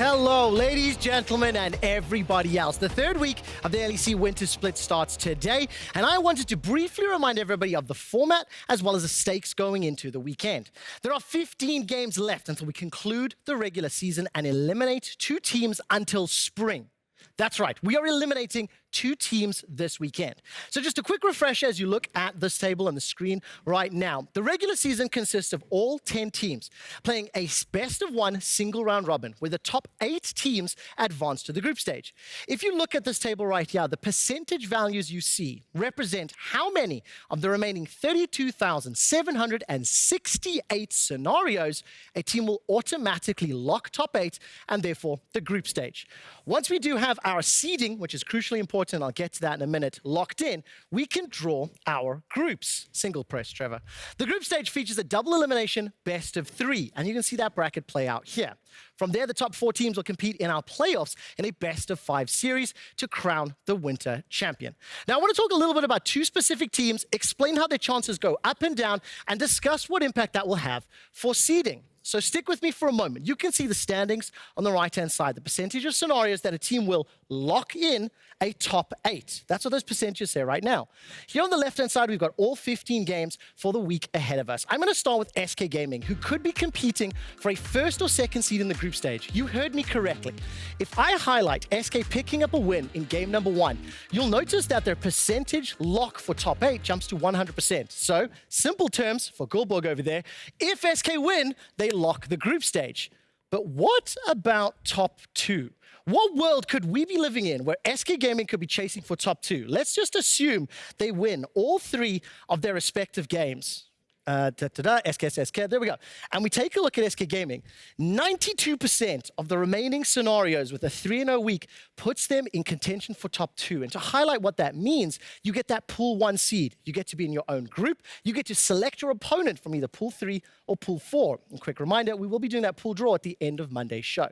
Hello, ladies, gentlemen, and everybody else. The third week of the LEC Winter Split starts today, and I wanted to briefly remind everybody of the format as well as the stakes going into the weekend. There are 15 games left until we conclude the regular season and eliminate 2 teams until spring. That's right, we are eliminating 2 teams this weekend. So just a quick refresher as you look at this table on the screen right now. The regular season consists of all 10 teams playing a best-of-1 single round robin where the top 8 teams advance to the group stage. If you look at this table right here, the percentage values you see represent how many of the remaining 32,768 scenarios a team will automatically lock top 8 and therefore the group stage. Once we do have our seeding, which is crucially important, I'll get to that in a minute, locked in, we can draw our groups. Single press, Trevor. The group stage features a double elimination best of 3, and you can see that bracket play out here. From there, the top 4 teams will compete in our playoffs in a best of 5 series to crown the winter champion. Now, I want to talk a little bit about 2 specific teams, explain how their chances go up and down, and discuss what impact that will have for seeding. So stick with me for a moment. You can see the standings on the right-hand side, the percentage of scenarios that a team will lock in a top 8. That's what those percentages say right now. Here on the left-hand side, we've got all 15 games for the week ahead of us. I'm going to start with SK Gaming, who could be competing for a first or second seed in the group stage. You heard me correctly. If I highlight SK picking up a win in game number 1, you'll notice that their percentage lock for top 8 jumps to 100%. So, simple terms for Gulborg over there, if SK win, they lock the group stage. But what about top 2? What world could we be living in where SK Gaming could be chasing for top 2? Let's just assume they win all 3 of their respective games. SK, there we go. And we take a look at SK Gaming. 92% of the remaining scenarios with a 3-0 week puts them in contention for top 2. And to highlight what that means, you get that pool 1 seed. You get to be in your own group. You get to select your opponent from either pool 3 or pool 4. And quick reminder, we will be doing that pool draw at the end of Monday's show.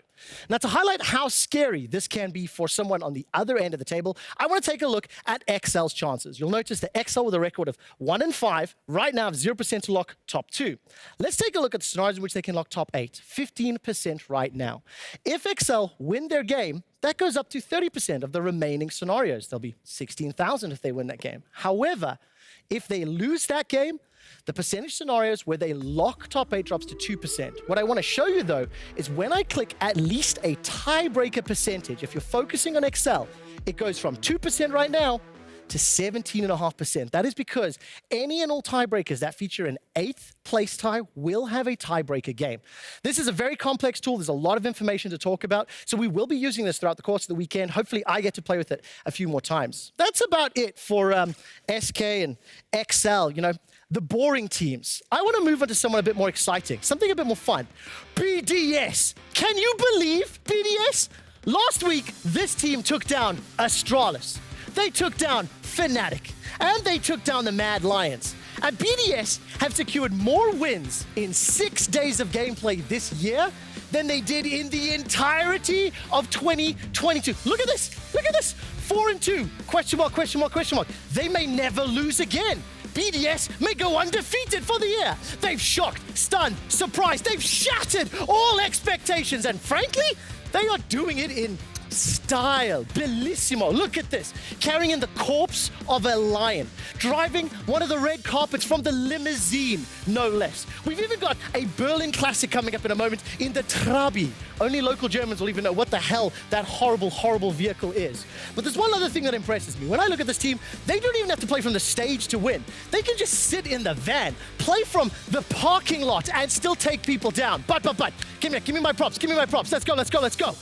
Now, to highlight how scary this can be for someone on the other end of the table, I want to take a look at XL's chances. You'll notice that XL with a record of 1-5 right now have 0% to lock top 2. Let's take a look at the scenarios in which they can lock top 8. 15% right now. If XL win their game, that goes up to 30% of the remaining scenarios. There'll be 16,000 if they win that game. However, if they lose that game, the percentage scenarios where they lock top 8 drops to 2%. What I want to show you, though, is when I click at least a tiebreaker percentage, if you're focusing on XL, it goes from 2% right now to 17.5%. That is because any and all tiebreakers that feature an 8th place tie will have a tiebreaker game. This is a very complex tool. There's a lot of information to talk about, so we will be using this throughout the course of the weekend. Hopefully, I get to play with it a few more times. That's about it for SK and XL, you know, the boring teams. I want to move on to someone a bit more exciting, something a bit more fun. BDS. Can you believe BDS? Last week, this team took down Astralis. They took down Fnatic, and they took down the Mad Lions. And BDS have secured more wins in 6 days of gameplay this year than they did in the entirety of 2022. Look at this, look at this. 4-2, question mark, question mark, question mark. They may never lose again. BDS may go undefeated for the year. They've shocked, stunned, surprised. They've shattered all expectations. And frankly, they are doing it in style. Bellissimo. Look at this. Carrying in the corpse of a lion. Driving one of the red carpets from the limousine, no less. We've even got a Berlin classic coming up in a moment in the Trabi. Only local Germans will even know what the hell that horrible, horrible vehicle is. But there's one other thing that impresses me. When I look at this team, they don't even have to play from the stage to win. They can just sit in the van, play from the parking lot, and still take people down. But, give me my props, give me my props. Let's go, let's go, let's go.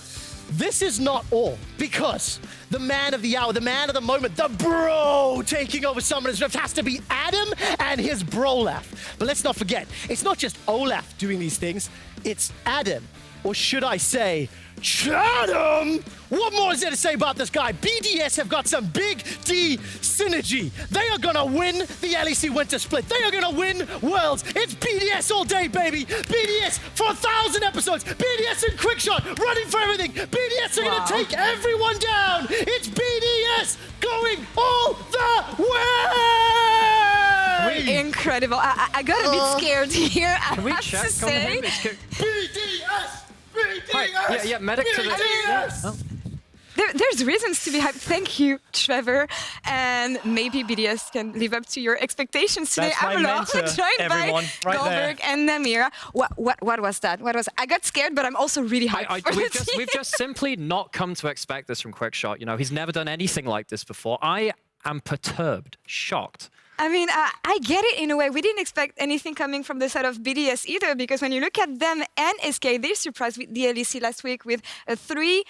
This is not all, because the man of the hour, the man of the moment, the bro taking over Summoners Rift has to be Adam and his Brolaf. But let's not forget, it's not just Olaf doing these things, it's Adam, or should I say, Chatham! What more is there to say about this guy? BDS have got some big D synergy. They are gonna win the LEC Winter Split. They are gonna win Worlds. It's BDS all day, baby. BDS for 1,000 episodes. BDS in Quickshot, running for everything. BDS are gonna take everyone down. It's BDS going all the way! Incredible. I got a bit scared here, I Can we have check? to say. BDS! BDS! Yeah, medic to the... There's reasons to be hyped. Thank you, Trevor. And maybe BDS can live up to your expectations today. That's my mentor, joined everyone, by right Goldberg there. and Namira. What was that? I got scared, but I'm also really hyped for the team. We've just simply not come to expect this from Quickshot. You know, he's never done anything like this before. I am perturbed, shocked. I mean, I get it in a way. We didn't expect anything coming from the side of BDS either, because when you look at them and SK, they surprised with the LEC last week with a 3-0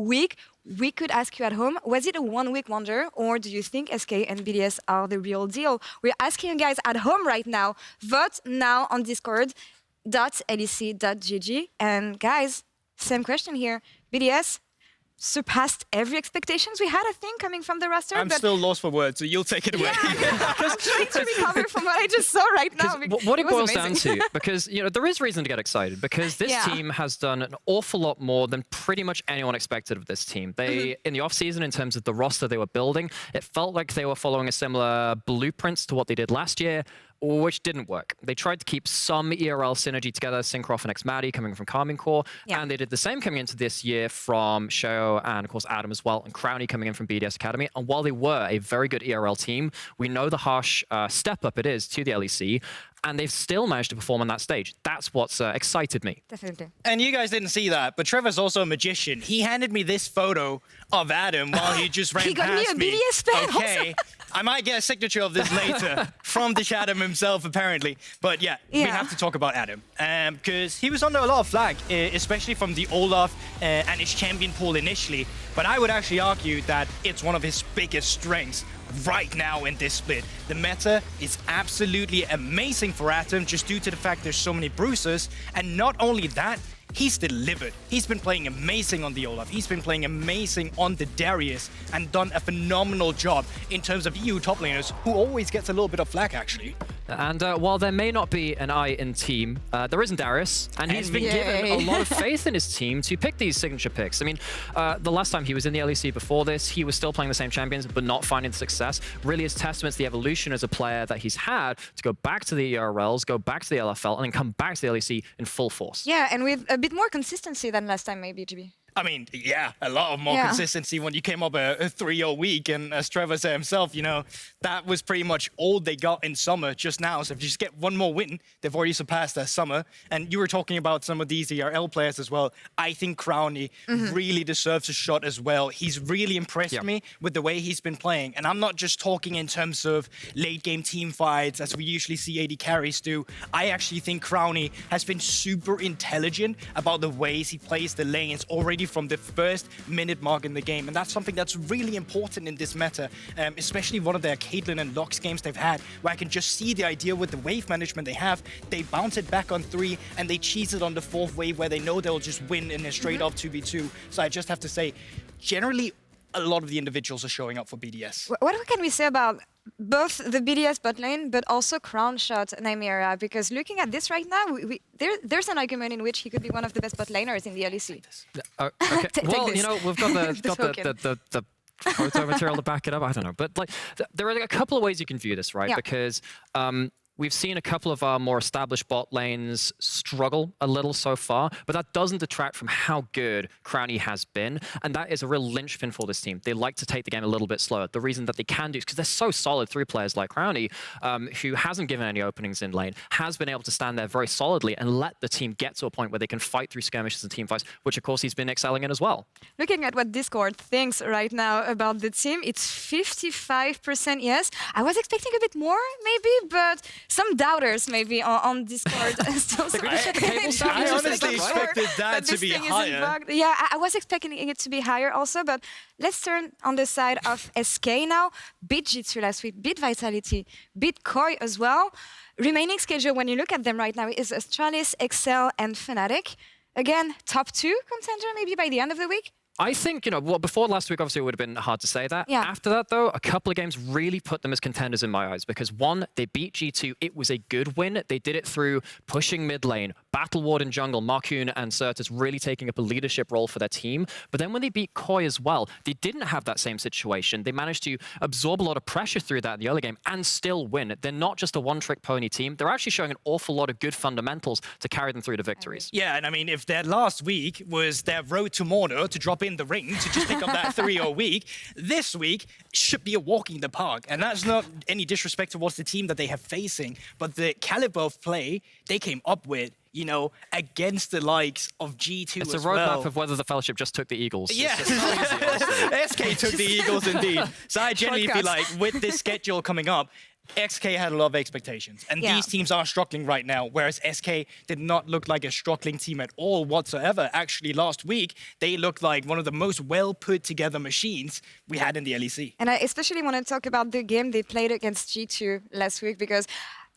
week. We could ask you at home, was it a one-week wonder, or do you think SK and BDS are the real deal? We're asking you guys at home right now. Vote now on discord.lec.gg. And guys, same question here. BDS surpassed every expectations we had, I think, coming from the roster. I'm still lost for words, so you'll take it away. Yeah, I'm trying to recover from what I just saw right now. What it boils down to, because there is reason to get excited, because this team has done an awful lot more than pretty much anyone expected of this team. They, in the off-season, in terms of the roster they were building, it felt like they were following a similar blueprints to what they did last year, which didn't work. They tried to keep some ERL synergy together, Syncroft and X-Maddie coming from Karmine Core, and they did the same coming into this year from Sheo and, of course, Adam as well, and Crownie coming in from BDS Academy. And while they were a very good ERL team, we know the harsh step up it is to the LEC, and they've still managed to perform on that stage. That's what's excited me. Definitely. And you guys didn't see that, but Trevor's also a magician. He handed me this photo of Adam while he just ran past me. He got me a BDS fan Okay, I might get a signature of this later from the Adam himself, apparently. But yeah, we have to talk about Adam. Because he was under a lot of flag, especially from the Olaf and his champion pool initially. But I would actually argue that it's one of his biggest strengths right now in this split. The meta is absolutely amazing for Atom just due to the fact there's so many bruisers, and not only that, he's delivered. He's been playing amazing on the Olaf. He's been playing amazing on the Darius and done a phenomenal job in terms of EU top laners, who always gets a little bit of flack, actually. And while there may not be an I in team, there isn't Darius, and he's been given a lot of faith in his team to pick these signature picks. I mean, the last time he was in the LEC before this, he was still playing the same champions, but not finding success. Really is testament to the evolution as a player that he's had to go back to the ERLs, go back to the LFL, and then come back to the LEC in full force. Yeah, and with a bit more consistency than last time, maybe, GB. I mean, yeah, a lot of more consistency when you came up a 3-0 week. And as Trevor said himself, you know, that was pretty much all they got in summer just now. So if you just get one more win, they've already surpassed that summer. And you were talking about some of these ERL players as well. I think Crownie really deserves a shot as well. He's really impressed me with the way he's been playing. And I'm not just talking in terms of late game team fights, as we usually see AD carries do. I actually think Crownie has been super intelligent about the ways he plays the lanes already from the first minute mark in the game. And that's something that's really important in this meta, especially one of their Caitlyn and Lux games they've had, where I can just see the idea with the wave management they have. They bounce it back on 3 and they cheese it on the 4th wave where they know they'll just win in a straight up 2v2. So I just have to say, generally, a lot of the individuals are showing up for BDS. What can we say about both the BDS bot lane, but also Crown Shot Nymeria? Because looking at this right now, there's an argument in which he could be one of the best bot laners in the LEC. Okay. Well, you know, we've got the photo material to back it up. I don't know, but like, there are a couple of ways you can view this, right? Because we've seen a couple of our more established bot lanes struggle a little so far, but that doesn't detract from how good Crownie has been, and that is a real linchpin for this team. They like to take the game a little bit slower. The reason that they can do is because they're so solid, 3 players like Crownie, who hasn't given any openings in lane, has been able to stand there very solidly and let the team get to a point where they can fight through skirmishes and team fights, which of course he's been excelling in as well. Looking at what Discord thinks right now about the team, it's 55% yes. I was expecting a bit more, maybe, but some doubters maybe on Discord. I honestly expected that to be higher. Yeah, I was expecting it to be higher also, but let's turn on the side of SK now. Beat Jitsu last week, beat Vitality, beat Koi as well. Remaining schedule, when you look at them right now, is Astralis, Excel, and Fnatic. Again, top 2 contender maybe by the end of the week. I think, well, before last week, obviously, it would have been hard to say that. Yeah. After that, though, a couple of games really put them as contenders in my eyes because, one, they beat G2. It was a good win. They did it through pushing mid lane, Battle Ward in jungle, Marcoon and Certus really taking up a leadership role for their team. But then when they beat Koi as well, they didn't have that same situation. They managed to absorb a lot of pressure through that in the early game and still win. They're not just a one-trick pony team. They're actually showing an awful lot of good fundamentals to carry them through to victories. Yeah, and I mean, if their last week was their road to Mordor to drop in the ring to just pick up that 3-0 week, this week should be a walk in the park. And that's not any disrespect towards the team that they have facing, but the caliber of play they came up with, against the likes of G2 It's as a roadmap well. of whether the Fellowship just took the Eagles. Yeah, It's so easy, honestly. SK took the Eagles indeed. So I genuinely feel like with this schedule coming up, XK had a lot of expectations. And Yeah. these teams are struggling right now, whereas SK did not look like a struggling team at all whatsoever. Actually, last week, they looked like one of the most well put together machines we had in the LEC. And I especially want to talk about the game they played against G2 last week because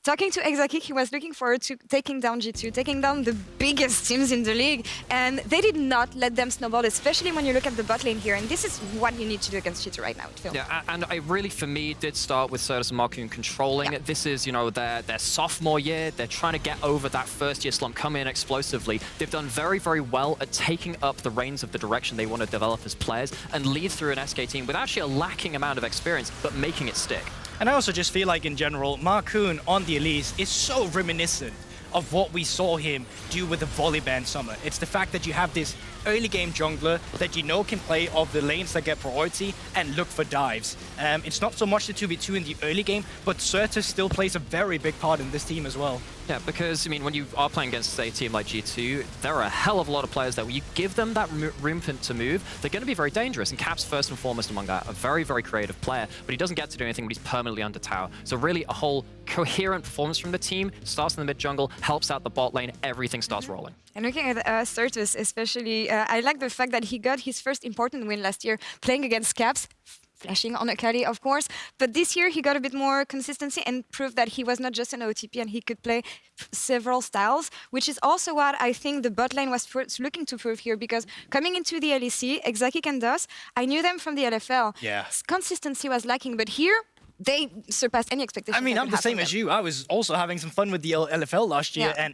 talking to Exaki, he was looking forward to taking down G2, taking down the biggest teams in the league, and they did not let them snowball, especially when you look at the bot lane here, and this is what you need to do against G2 right now, it feels. Yeah, and I really, for me, did start with Certus and Marcoon controlling it. This is, their sophomore year. They're trying to get over that first-year slump, come in explosively. They've done very, very well at taking up the reins of the direction they want to develop as players and lead through an SK team with actually a lacking amount of experience, but making it stick. And I also just feel like, in general, Marcoon on the Elise is so reminiscent of what we saw him do with the Volibear summer. It's the fact that you have this early game jungler that can play off the lanes that get priority and look for dives. It's not so much the 2v2 in the early game, but Certus still plays a very big part in this team as well. Yeah, because, when you are playing against, say, a team like G2, there are a hell of a lot of players that when you give them that room to move, they're going to be very dangerous. And Cap's first and foremost among that, a very, very creative player, but he doesn't get to do anything when he's permanently under tower. So really a whole coherent performance from the team, starts in the mid jungle, helps out the bot lane, everything starts rolling. And looking at Certus especially, I like the fact that he got his first important win last year playing against Caps, flashing on Akali, of course. But this year he got a bit more consistency and proved that he was not just an OTP and he could play several styles, which is also what I think the bot lane was looking to prove here, because coming into the LEC, Exaki and DOS, I knew them from the LFL. Yeah. Consistency was lacking, but here they surpassed any expectations. I mean, I'm the same as you. I was also having some fun with the LFL last year, and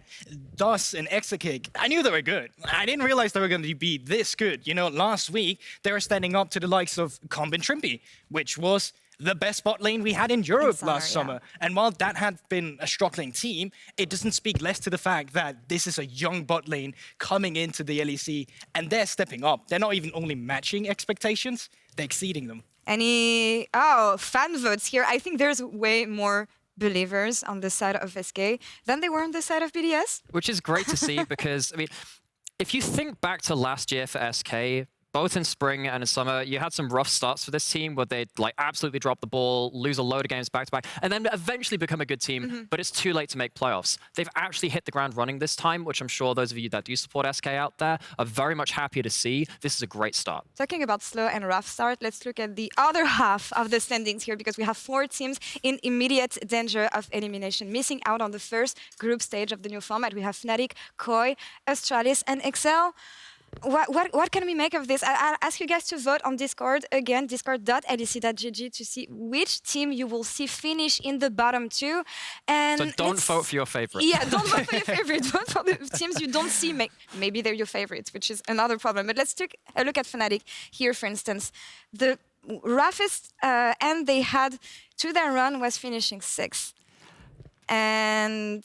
DOS and Exaki, I knew they were good. I didn't realize they were going to be this good. Last week, they were standing up to the likes of Comb and Trimpy, which was the best bot lane we had in Europe last summer. And while that had been a struggling team, it doesn't speak less to the fact that this is a young bot lane coming into the LEC, and they're stepping up. They're not even only matching expectations, they're exceeding them. Any fan votes here? I think there's way more believers on the side of SK than they were on the side of BDS. Which is great to see because, if you think back to last year for SK, both in spring and in summer, you had some rough starts for this team where they'd absolutely drop the ball, lose a load of games back to back, and then eventually become a good team, but it's too late to make playoffs. They've actually hit the ground running this time, which I'm sure those of you that do support SK out there are very much happy to see. This is a great start. Talking about slow and rough start, let's look at the other half of the standings here, because we have 4 teams in immediate danger of elimination, missing out on the first group stage of the new format. We have Fnatic, Koi, Astralis, and Excel. What can we make of this? I'll ask you guys to vote on Discord again, discord.lec.gg, to see which team you will see finish in the bottom 2. And so don't vote for your favorite. Yeah, don't vote for your favorite. Vote for the teams you don't see. Maybe they're your favorites, which is another problem. But let's take a look at Fnatic here, for instance. The roughest end they had to their run was finishing 6th. And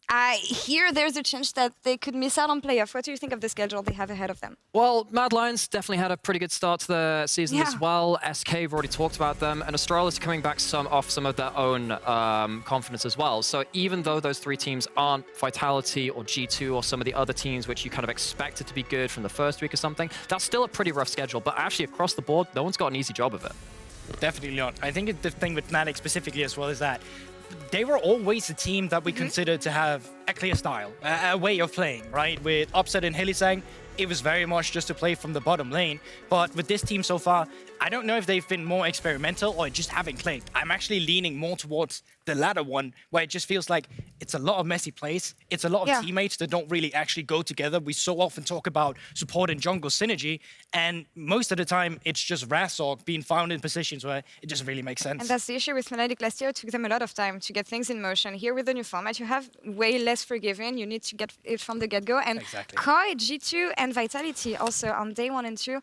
I hear there's a chance that they could miss out on playoff. What do you think of the schedule they have ahead of them? Well, Mad Lions definitely had a pretty good start to the season as well. SK, we've already talked about them. And Astralis coming back off some of their own confidence as well. So even though those 3 teams aren't Vitality or G2 or some of the other teams which you kind of expected to be good from the first week or something, that's still a pretty rough schedule. But actually across the board, no one's got an easy job of it. Definitely not. I think the thing with Fnatic specifically as well is that they were always a team that we considered to have a clear style, a way of playing, right? With Upset and Helisang, it was very much just to play from the bottom lane. But with this team so far, I don't know if they've been more experimental or just haven't clicked. I'm actually leaning more towards the latter one, where it just feels like it's a lot of messy plays. It's a lot of teammates that don't really actually go together. We so often talk about support and jungle synergy, and most of the time it's just Razork being found in positions where it just really makes sense. And that's the issue with Fnatic last year. It took them a lot of time to get things in motion. Here with the new format, you have way less forgiving. You need to get it from the get-go. And Koi, G2, and Vitality also on day 1 and 2.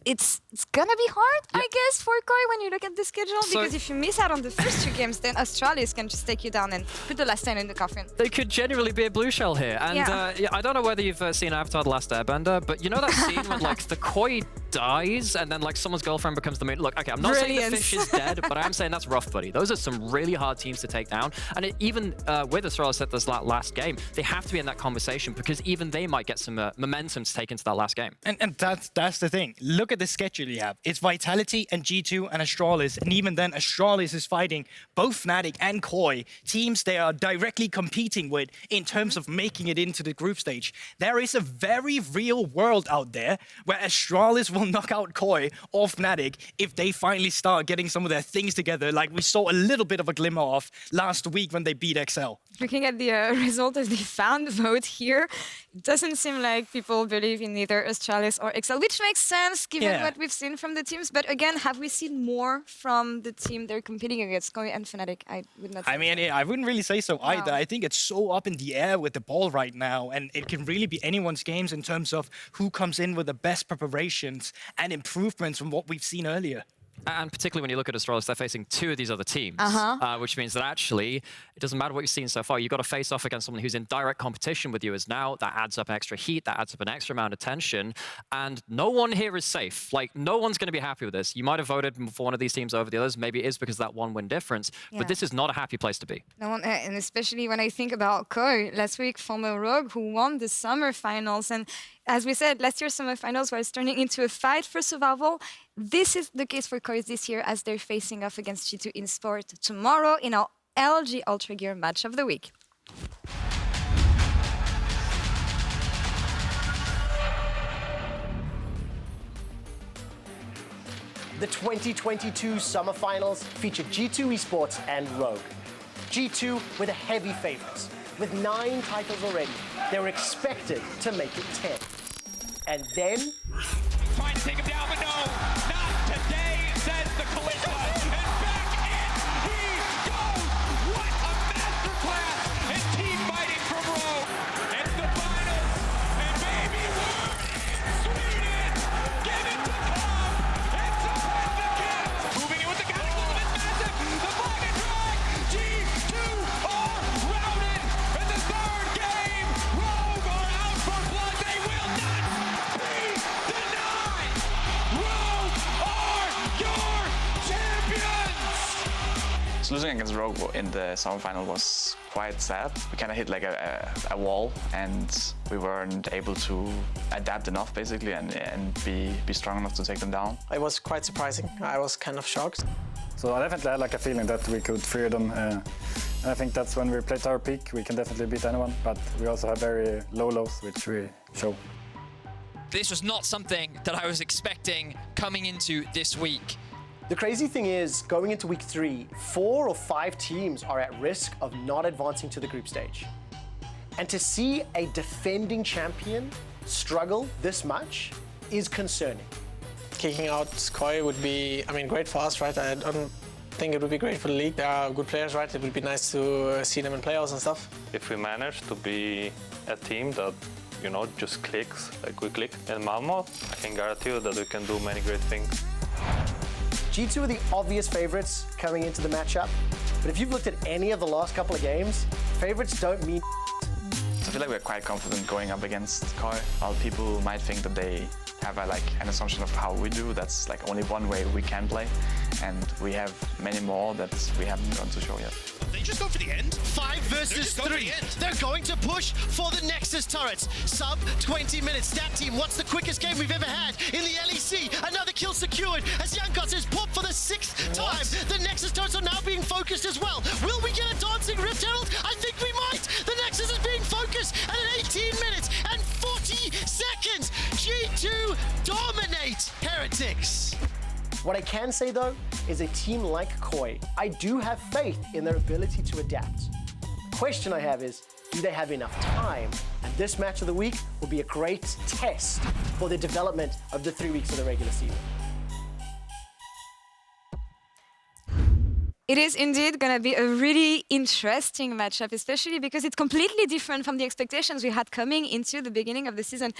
It's gonna be hard, I guess, for Koi when you look at the schedule, because if you miss out on the first 2 games, then Astralis can just take you down and put the last 10 in the coffin. They could genuinely be a blue shell here. And I don't know whether you've seen Avatar: The Last Airbender, but you know that scene when like the Koi dies and then like someone's girlfriend becomes the main. Look, okay, I'm not saying the fish is dead, but I am saying that's rough, buddy. Those are some really hard teams to take down. And even with Astralis at this last game, they have to be in that conversation, because even they might get some momentum to take into that last game. And that's the thing. Look at the schedule you have. It's Vitality and G2 and Astralis, and even then Astralis is fighting both Fnatic and Koi, teams they are directly competing with in terms of making it into the group stage. There is a very real world out there where Astralis will knock out Koi or Fnatic if they finally start getting some of their things together, like we saw a little bit of a glimmer of last week when they beat XL. Looking at the result of the fan vote here, it doesn't seem like people believe in either Astralis or XL, which makes sense given what we've seen from the teams. But again, have we seen more from the team they're competing against, Koi and Fnatic? I would not say I mean, I wouldn't really say so either. I think it's so up in the air with the ball right now, and it can really be anyone's games in terms of who comes in with the best preparations and improvements from what we've seen earlier. And particularly when you look at Astralis, they're facing 2 of these other teams, which means that actually it doesn't matter what you've seen so far. You've got to face off against someone who's in direct competition with you as now. That adds up extra heat, that adds up an extra amount of tension. And no one here is safe. Like, no one's going to be happy with this. You might have voted for one of these teams over the others. Maybe it is because of that 1-win difference. But this is not a happy place to be. No one, and especially when I think about Koi, last week, former Rogue, who won the summer finals. And as we said, last year's summer finals was turning into a fight for survival. This is the case for Koi this year as they're facing off against G2 in sport tomorrow in our LG Ultra Gear match of the week. The 2022 Summer Finals featured G2 Esports and Rogue. G2 were the heavy favorites. With 9 titles already, they were expected to make it 10. And then... Trying to take him down, but no, not today, says the Kalista. And back in he goes! What a masterclass in team fighting from Rogue. It's the finals, and maybe we're in Sweden. Give it to Tom. It's a perfect. Moving in with the cataclysm is massive. The flag and drag. G2 are routed in the 3rd game. Rogue are out for blood. They will not be denied. Rogue are your champions. So losing against Rogue in the summer final was quite sad. We kind of hit like a wall, and we weren't able to adapt enough basically and be strong enough to take them down. It was quite surprising. I was kind of shocked. So I definitely had like a feeling that we could free them. And I think that's when we played our peak, we can definitely beat anyone, but we also have very low lows, which we show. This was not something that I was expecting coming into this week. The crazy thing is, going into week 3, 4 or 5 teams are at risk of not advancing to the group stage. And to see a defending champion struggle this much is concerning. Kicking out Koi would be, I mean, great for us, right? I don't think it would be great for the league. They are good players, right? It would be nice to see them in playoffs and stuff. If we manage to be a team that, you know, just clicks like we click in Malmo, I can guarantee you that we can do many great things. G2 are the obvious favorites coming into the matchup, but if you've looked at any of the last couple of games, favorites don't mean So I feel like we're quite confident going up against Koi. While people might think that they have an assumption of how we do, that's like only one way we can play, and we have many more that we haven't gone to show yet. They just go for the end. 5 versus 3. They're going to push for the Nexus turrets. Sub 20 minutes. That team, what's the quickest game we've ever had in the LEC? Another kill secured as Jankos is popped for the 6th time. The Nexus turrets are now being focused as well. Will we get a dancing Rift Herald? I think we might. The Nexus is being focused and at 18 minutes and 40 seconds. G2 dominate Heretics. What I can say though is a team like Koi, I do have faith in their ability to adapt. The question I have is, do they have enough time? And this match of the week will be a great test for the development of the 3 weeks of the regular season. It is indeed going to be a really interesting matchup, especially because it's completely different from the expectations we had coming into the beginning of the season.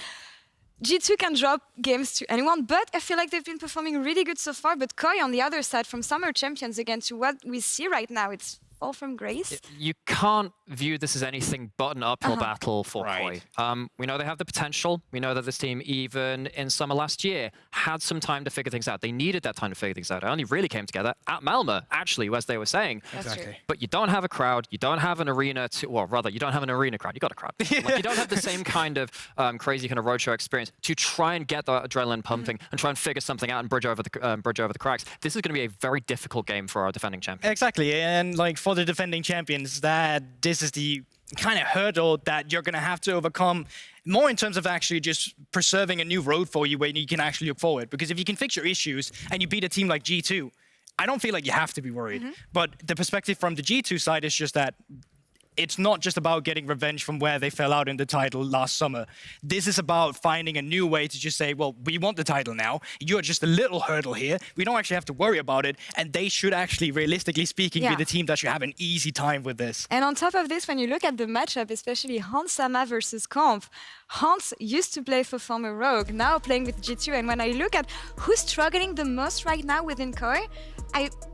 G2 can drop games to anyone, but I feel like they've been performing really good so far. But Koi, on the other side, from summer champions, again, to what we see right now, it's fall from grace. You can't view this as anything but an uphill battle for Koi. We know they have the potential. We know that this team, even in summer last year, had some time to figure things out. They needed that time to figure things out. It only really came together at Malmö, actually, as they were saying. Exactly. But you don't have a crowd. You don't have an arena to, well, rather, you don't have an arena crowd. You got a crowd. Like, you don't have the same kind of crazy kind of roadshow experience to try and get the adrenaline pumping and try and figure something out and bridge over the cracks. This is going to be a very difficult game for our defending champion. Exactly, and like for the defending champions, that this is the kind of hurdle that you're going to have to overcome, more in terms of actually just preserving a new road for you where you can actually look forward. Because if you can fix your issues and you beat a team like G2, I don't feel like you have to be worried. But the perspective from the G2 side is just that it's not just about getting revenge from where they fell out in the title last summer. This is about finding a new way to just say, well, we want the title now. You're just a little hurdle here. We don't actually have to worry about it. And they should actually, realistically speaking, be the team that should have an easy time with this. And on top of this, when you look at the matchup, especially Hans Sama versus Kampf, Hans used to play for former Rogue, now playing with G2. And when I look at who's struggling the most right now within Koi,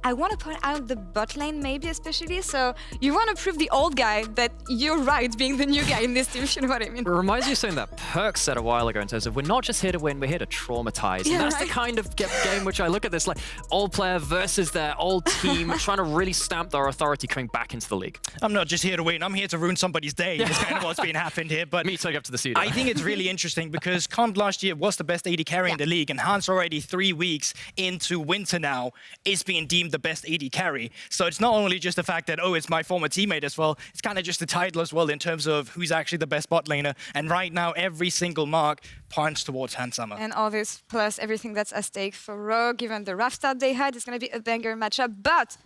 I want to point out the bot lane maybe especially. So you want to prove the old guy that you're right being the new guy in this team, if you know what I mean. It reminds me of something that Perk said a while ago in terms of we're not just here to win, we're here to traumatize. Yeah, and that's the kind of game which I look at this, like old player versus their old team trying to really stamp their authority coming back into the league. I'm not just here to win, I'm here to ruin somebody's day. That's kind of what's been happened here. But me taking up to the studio. I think it's really interesting because Kant last year was the best AD carry in the league, and Hans already 3 weeks into winter now is being deemed the best AD carry. So it's not only just the fact that, oh, it's my former teammate as well, it's kind of just the title as well in terms of who's actually the best bot laner. And right now, every single mark points towards Hans Sama. And all this plus everything that's at stake for Rogue, given the rough start they had, it's going to be a banger matchup. But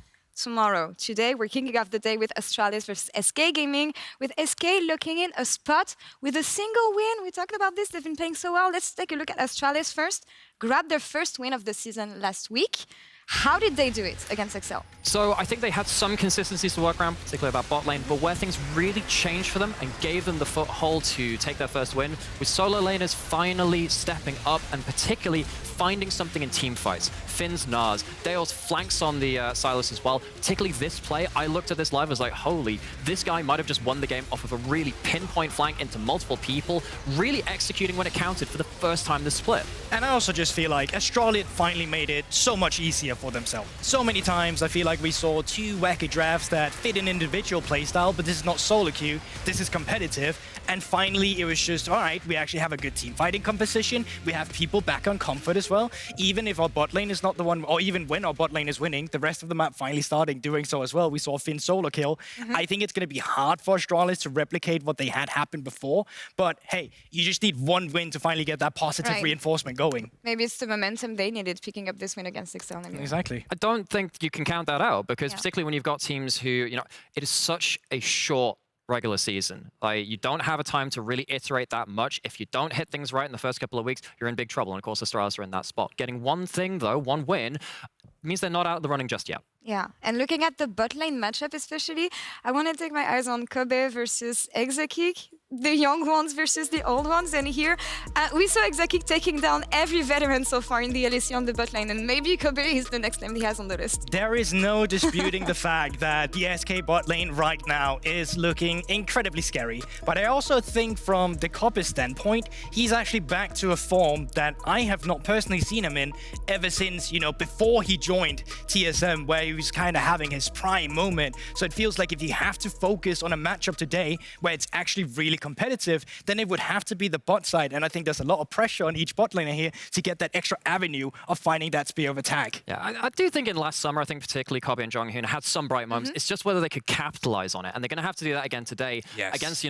today, we're kicking off the day with Astralis versus SK Gaming, with SK looking in a spot with a single win. We talked about this, they've been playing so well. Let's take a look at Astralis first. Grabbed their first win of the season last week. How did they do it against Excel? So I think they had some consistencies to work around, particularly about bot lane, but where things really changed for them and gave them the foothold to take their first win was solo laners finally stepping up and particularly finding something in team fights. Finn's Nars, Dale's flanks on the Silas as well. Particularly this play, I looked at this live, I was like, holy, this guy might have just won the game off of a really pinpoint flank into multiple people, really executing when it counted for the first time this split. And I also just feel like Astralis finally made it so much easier for themselves. So many times I feel like we saw 2 wacky drafts that fit an individual playstyle, but this is not solo queue, this is competitive. And finally, it was just, all right, we actually have a good team fighting composition. We have people back on comfort as well. Even if our bot lane is not the one, or even when our bot lane is winning, the rest of the map finally starting doing so as well. We saw Finn solo kill. I think it's going to be hard for Astralis to replicate what they had happened before. But hey, you just need one win to finally get that positive reinforcement going. Maybe it's the momentum they needed picking up this win against Excel. Exactly. I don't think you can count that out because particularly when you've got teams who, you know, it is such a short regular season. Like, you don't have a time to really iterate that much. If you don't hit things right in the first couple of weeks, you're in big trouble. And of course, Astralis are in that spot. Getting one thing, though, one win, means they're not out of the running just yet. Yeah, and looking at the bot lane matchup especially, I want to take my eyes on Kobe versus Exakik, the young ones versus the old ones. And here, we saw Exakik taking down every veteran so far in the LEC on the bot lane, and maybe Kobe is the next name he has on the list. There is no disputing the fact that the SK bot lane right now is looking incredibly scary. But I also think from the Kobe standpoint, he's actually back to a form that I have not personally seen him in ever since, you know, before he joined TSM, where he was kind of having his prime moment. So it feels like if you have to focus on a matchup today where it's actually really really competitive, then it would have to be the bot side. And I think there's a lot of pressure on each bot laner here to get that extra avenue of finding that spear of attack. Yeah, I do think in last summer, I think particularly Kobe and Jonghyun had some bright moments. It's just whether they could capitalize on it. And they're going to have to do that again today against,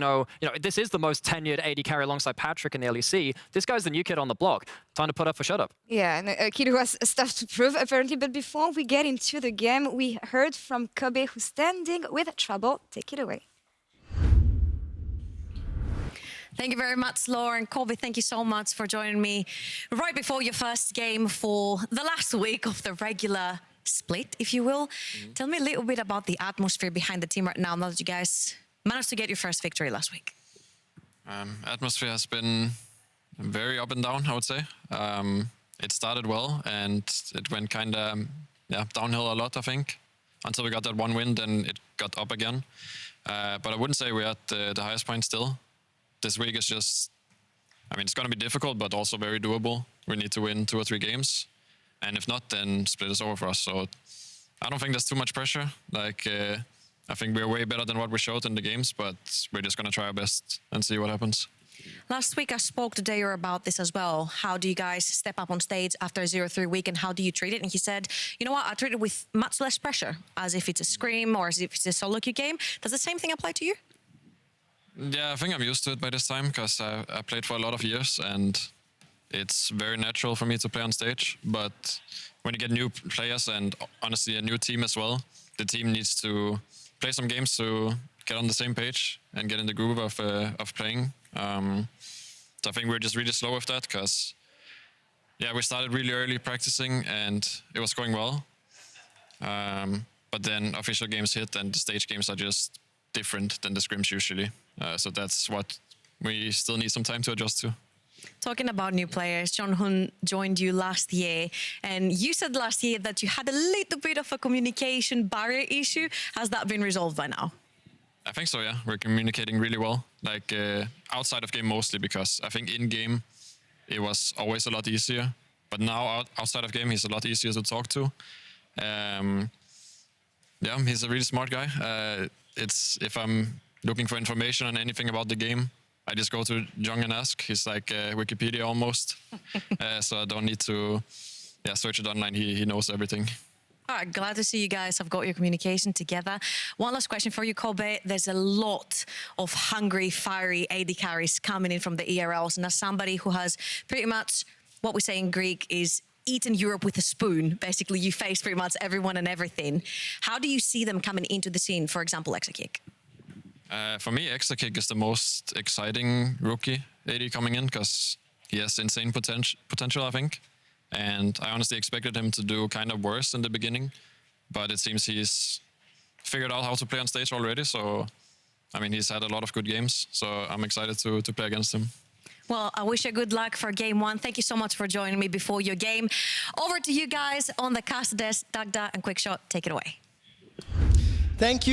this is the most tenured AD carry alongside Patrick in the LEC. This guy's the new kid on the block. Time to put up or shut up. Yeah, and a kid who has stuff to prove, apparently. But before we get into the game, we heard from Kobe, who's standing with trouble. Take it away. Thank you very much, Laura. And Kobe, thank you so much for joining me right before your first game for the last week of the regular split, if you will. Tell me a little bit about the atmosphere behind the team right now that you guys managed to get your first victory last week. Atmosphere has been very up and down, I would say. It started well and it went kind of downhill a lot, I think, until we got that one win, then it got up again. But I wouldn't say we're at the highest point still. This week is just, it's going to be difficult, but also very doable. We need to win 2 or 3 games. And if not, then split is over for us. So I don't think there's too much pressure. I think we're way better than what we showed in the games, but we're just going to try our best and see what happens. Last week, I spoke to Dayor about this as well. How do you guys step up on stage after a 0-3 week and how do you treat it? And he said, you know what, I treat it with much less pressure, as if it's a scrim or as if it's a solo queue game. Does the same thing apply to you? Yeah, I think I'm used to it by this time because I played for a lot of years and it's very natural for me to play on stage. But when you get new players and honestly a new team as well, the team needs to play some games to get on the same page and get in the groove of playing. So I think we're just really slow with that because, we started really early practicing and it was going well. But then official games hit and the stage games are just different than the scrims usually. So that's what we still need some time to adjust to. Talking about new players, Jonghyun joined you last year, and you said last year that you had a little bit of a communication barrier issue. Has that been resolved by now? I think so, yeah. We're communicating really well, outside of game mostly, because I think in game it was always a lot easier. But now outside of game, he's a lot easier to talk to. He's a really smart guy. If I'm looking for information on anything about the game, I just go to Jong and ask. He's like Wikipedia almost. So I don't need to search it online. He knows everything. All right, glad to see you guys have got your communication together. One last question for you, Kobe. There's a lot of hungry, fiery AD carries coming in from the ERLs. And as somebody who has pretty much, what we say in Greek is eaten Europe with a spoon. Basically, you face pretty much everyone and everything. How do you see them coming into the scene, for example, Exakick? For me, Exakick is the most exciting rookie AD coming in because he has insane potential, I think. And I honestly expected him to do kind of worse in the beginning, but it seems he's figured out how to play on stage already. So, he's had a lot of good games. So I'm excited to play against him. Well, I wish you good luck for game 1. Thank you so much for joining me before your game. Over to you guys on the cast desk. Dagda and Quickshot, take it away. Thank you.